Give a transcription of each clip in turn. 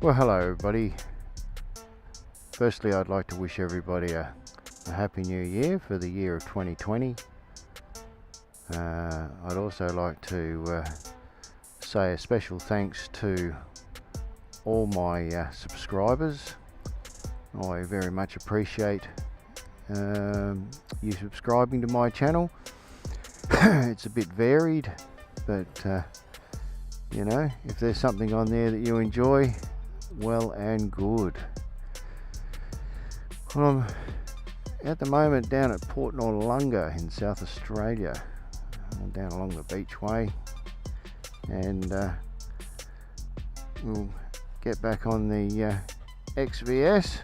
Well, hello everybody. Firstly, I'd like to wish everybody a happy new year for the year of 2020. I'd also like to say a special thanks to all my subscribers. I very much appreciate you subscribing to my channel. It's a bit varied, but you know, if there's something on there that you enjoy, well and good. Well, I'm at the moment down at Port Noarlunga in South Australia, down along the beachway, and we'll get back on the XVS.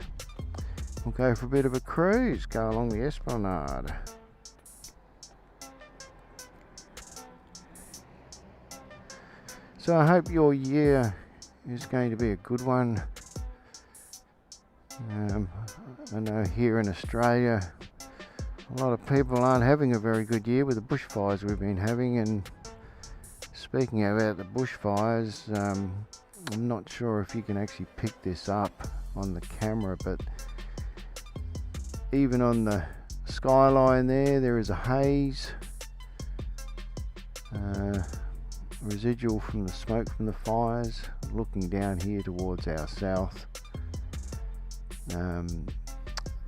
We'll go for a bit of a cruise, go along the Esplanade. So I hope your year is going to be a good one. I know here in Australia a lot of people aren't having a very good year with the bushfires we've been having, and speaking about the bushfires, I'm not sure if you can actually pick this up on the camera, but even on the skyline there is a haze, residual from the smoke from the fires. Looking down here towards our south,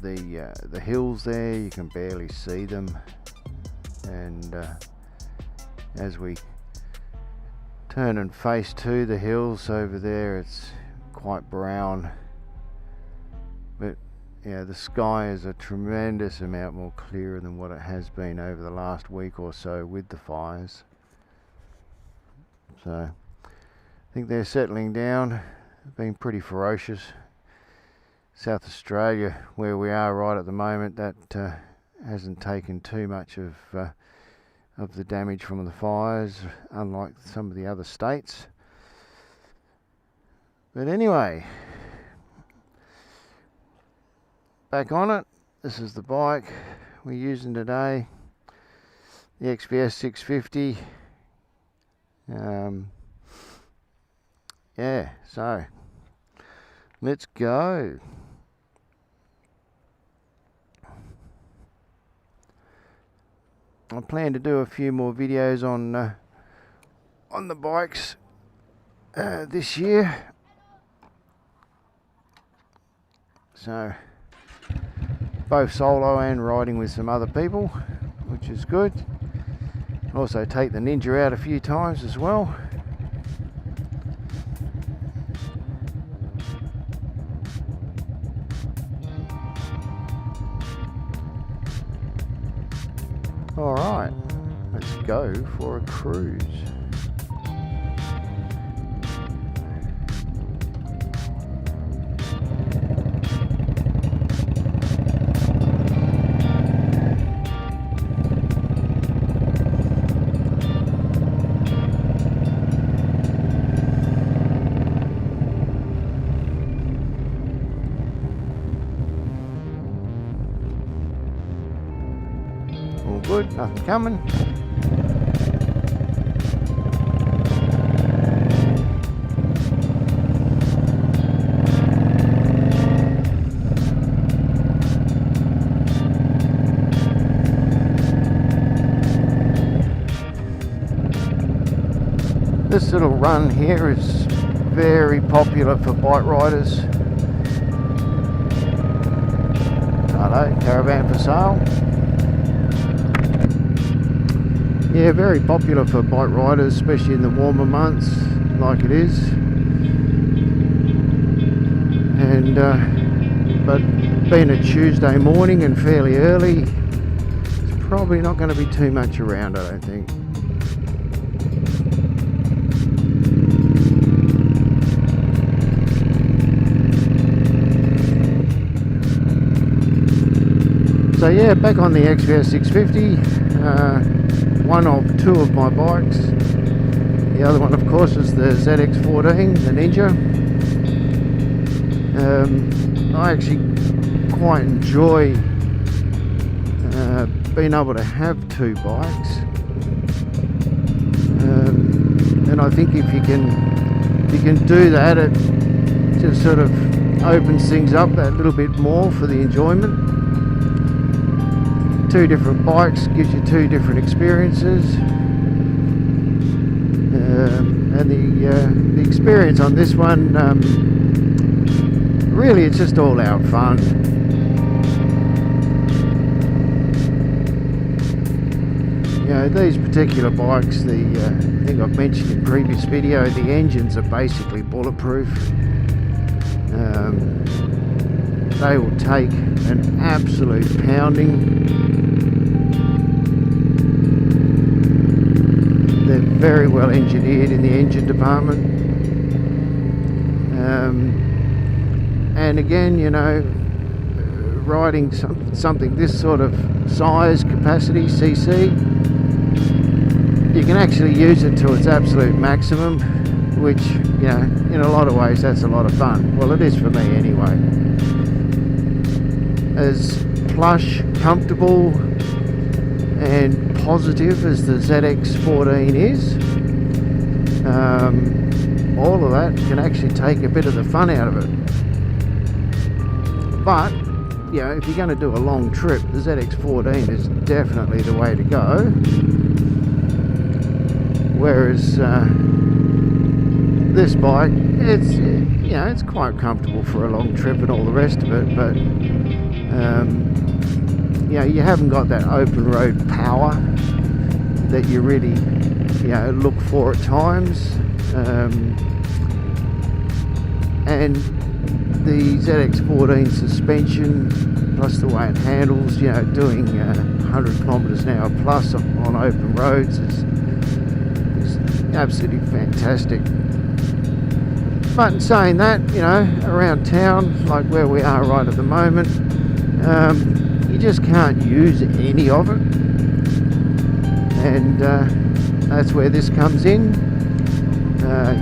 the hills there, you can barely see them, and as we turn and face to the hills over there, it's quite brown. But yeah, the sky is a tremendous amount more clearer than what it has been over the last week or so with the fires. So I think they're settling down, being pretty ferocious. South Australia, where we are right at the moment, that hasn't taken too much of the damage from the fires, unlike some of the other states. But anyway, back on it. This is the bike we're using today, the XVS 650. Yeah, so let's go. I plan to do a few more videos on the bikes this year. So both solo and riding with some other people, which is good. Also take the Ninja out a few times as well. Alright, let's go for a cruise. Good, nothing coming. This little run here is very popular for bike riders. Hello, caravan for sale. Yeah, very popular for bike riders, especially in the warmer months like it is. And but being a Tuesday morning and fairly early, it's probably not going to be too much around, I don't think. So yeah, back on the XVS 650. One of two of my bikes. The other one, of course, is the ZX14, the Ninja. I actually quite enjoy being able to have two bikes, and I think if you can do that, it just sort of opens things up that little bit more for the enjoyment. Two different bikes gives you two different experiences, and the experience on this one, really it's just all out fun. You know, these particular bikes, I think I've mentioned in previous video, the engines are basically bulletproof. They will take an absolute pounding. They're very well engineered in the engine department. And again, you know, riding something this sort of size, capacity, cc, you can actually use it to its absolute maximum, which, you know, in a lot of ways that's a lot of fun. Well, it is for me anyway. As plush, comfortable and positive as the ZX14 is, all of that can actually take a bit of the fun out of it. But, you know, if you're going to do a long trip, the ZX14 is definitely the way to go. Whereas this bike, it's, you know, it's quite comfortable for a long trip and all the rest of it, but you know, you haven't got that open road power that you really, you know, look for at times. And the ZX14 suspension plus the way it handles, you know, doing 100 kilometers an hour plus on open roads is absolutely fantastic. But in saying that, you know, around town, like where we are right at the moment, you just can't use any of it, and that's where this comes in.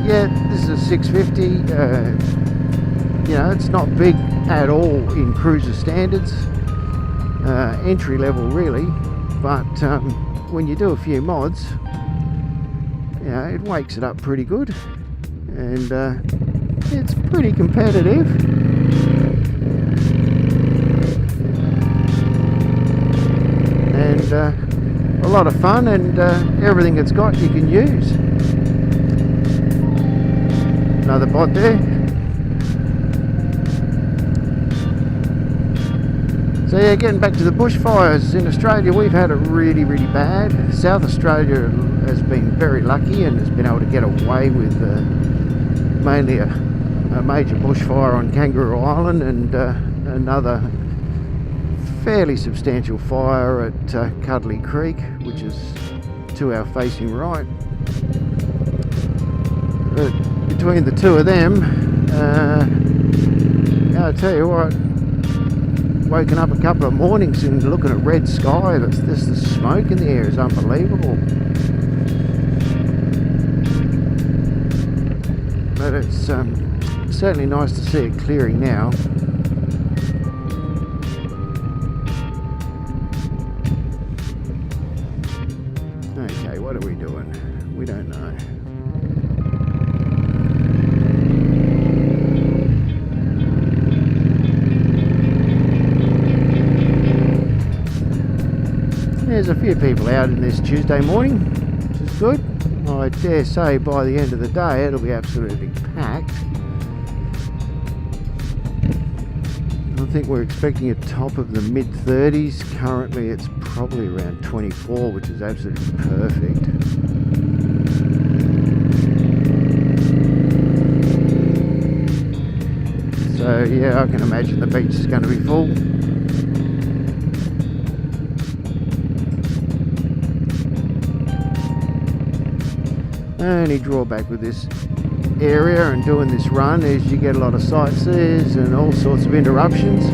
Yeah, this is a 650. You know, it's not big at all in cruiser standards, entry level really, but when you do a few mods, you know, it wakes it up pretty good, and it's pretty competitive. And a lot of fun, and everything it's got you can use. Another bod there. So yeah, getting back to the bushfires in Australia, we've had it really, really bad. South Australia has been very lucky and has been able to get away with mainly a major bushfire on Kangaroo Island, and another fairly substantial fire at Cuddly Creek, which is to our facing right. But between the two of them, I'll tell you what, woken up a couple of mornings and looking at red sky. The smoke in the air is unbelievable. But it's certainly nice to see it clearing now. Okay, what are we doing? We don't know. There's a few people out in this Tuesday morning, which is good. I dare say by the end of the day it'll be absolutely packed. I think we're expecting a top of the mid-30s. Currently it's probably around 24, which is absolutely perfect. So yeah, I can imagine the beach is going to be full. Only drawback with this area and doing this run is you get a lot of sightseers and all sorts of interruptions,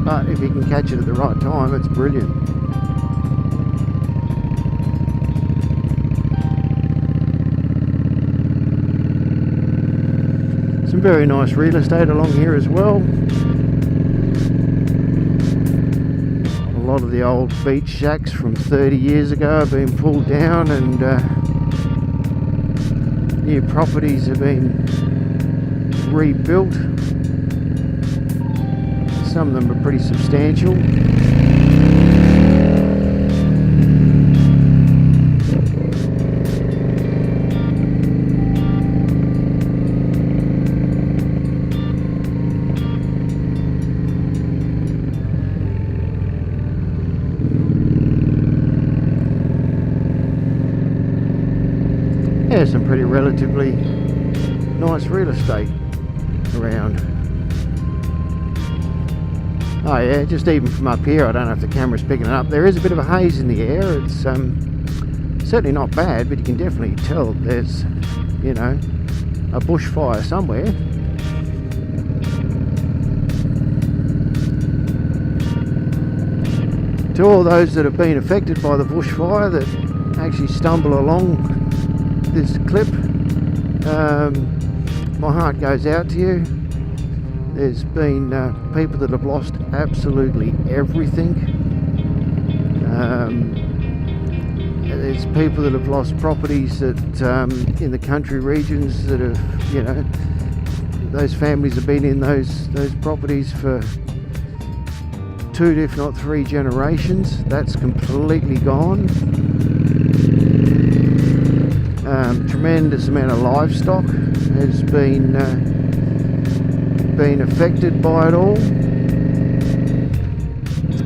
but if you can catch it at the right time, it's brilliant. Some very nice real estate along here as well. A lot of the old beach shacks from 30 years ago have been pulled down, and new properties have been rebuilt. Some of them are pretty substantial. Yeah, some pretty relatively nice real estate around. Oh yeah, just even from up here, I don't know if the camera's picking it up, there is a bit of a haze in the air. It's certainly not bad, but you can definitely tell there's, you know, a bushfire somewhere. To all those that have been affected by the bushfire that actually stumble along this clip, my heart goes out to you. There's been people that have lost absolutely everything. There's people that have lost properties that in the country regions that have, you know, those families have been in those properties for 2 if not 3 generations. That's completely gone. Tremendous amount of livestock has been affected by it all,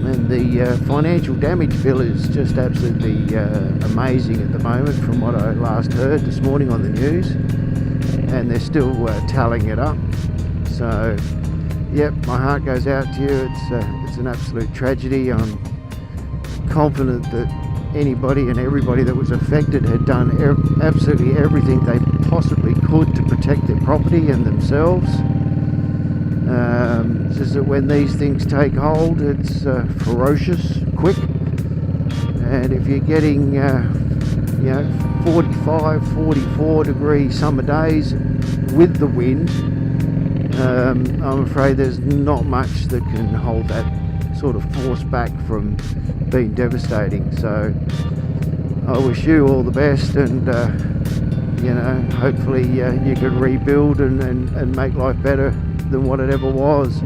and the financial damage bill is just absolutely amazing at the moment from what I last heard this morning on the news, and they're still tallying it up. So yep, my heart goes out to you. It's an absolute tragedy. I'm confident that anybody and everybody that was affected had done absolutely everything they possibly could to protect their property and themselves. It's just that when these things take hold, it's ferocious, quick, and if you're getting you know, 45, 44 degree summer days with the wind, I'm afraid there's not much that can hold that sort of force back from being devastating. So I wish you all the best, and you know, hopefully you can rebuild and make life better than what it ever was.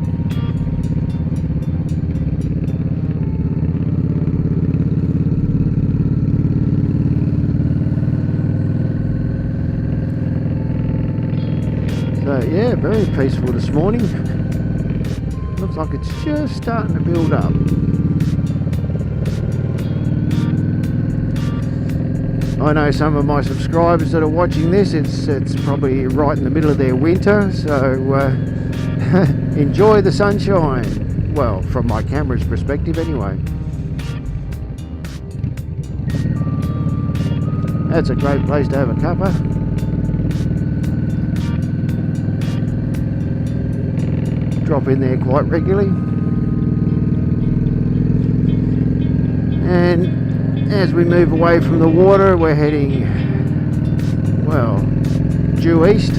So yeah, very peaceful this morning. Looks like it's just starting to build up. I know some of my subscribers that are watching this, it's probably right in the middle of their winter, so enjoy the sunshine. Well, from my camera's perspective anyway. That's a great place to have a cuppa. Drop in there quite regularly. And as we move away from the water, we're heading, well, due east.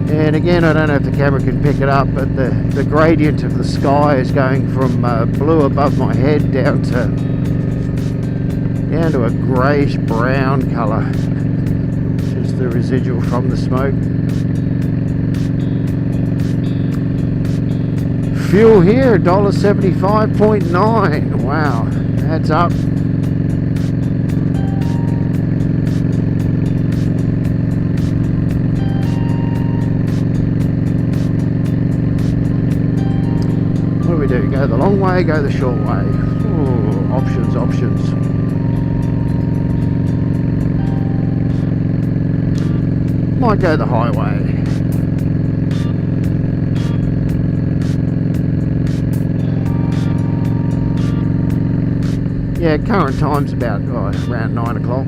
And again, I don't know if the camera can pick it up, but the gradient of the sky is going from blue above my head down to a greyish brown colour, which is the residual from the smoke. Fuel here, $1.75.9. Wow, adds up. What do we do? Go the long way, go the short way. Ooh, options. Might go the highway. Yeah, current time's about around 9 o'clock.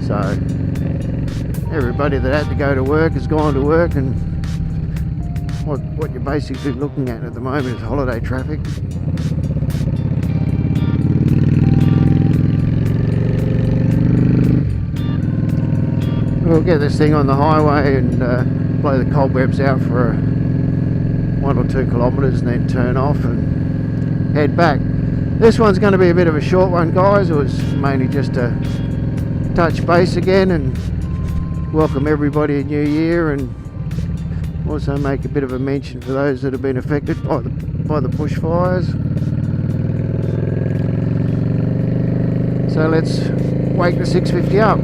So everybody that had to go to work has gone to work, and what you're basically looking at the moment is holiday traffic. We'll get this thing on the highway and blow the cobwebs out for 1 or 2 kilometres and then turn off and head back. This one's going to be a bit of a short one, guys. It was mainly just to touch base again and welcome everybody a new year, and also make a bit of a mention for those that have been affected by the bushfires. So let's wake the 650 up.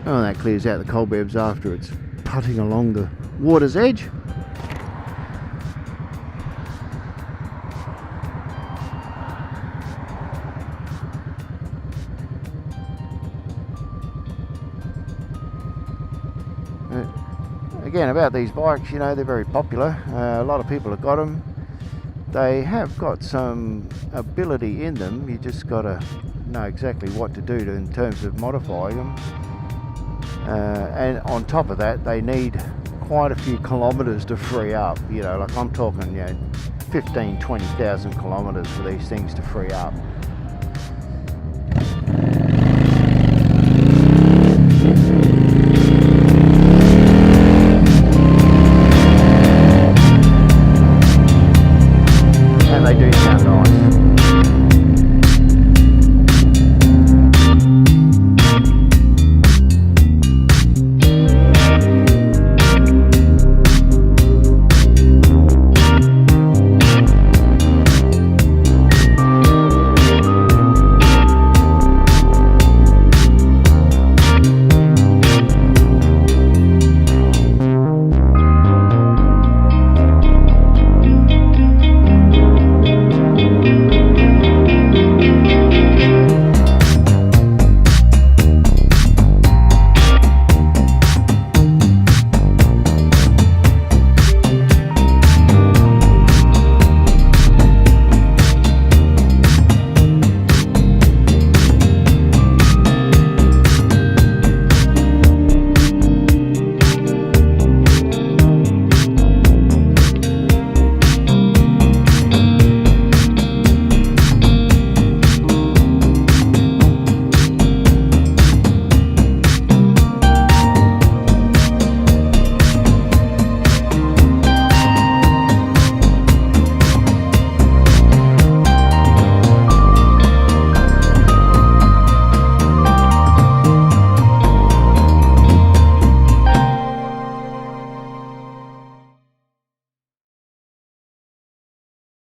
Oh, that clears out the cobwebs after it's putting along the water's edge. Again, about these bikes, you know, they're very popular. A lot of people have got them. They have got some ability in them. You just got to know exactly what to do in terms of modifying them. And on top of that, they need quite a few kilometres to free up. You know, like I'm talking, 15, 20,000 kilometres for these things to free up.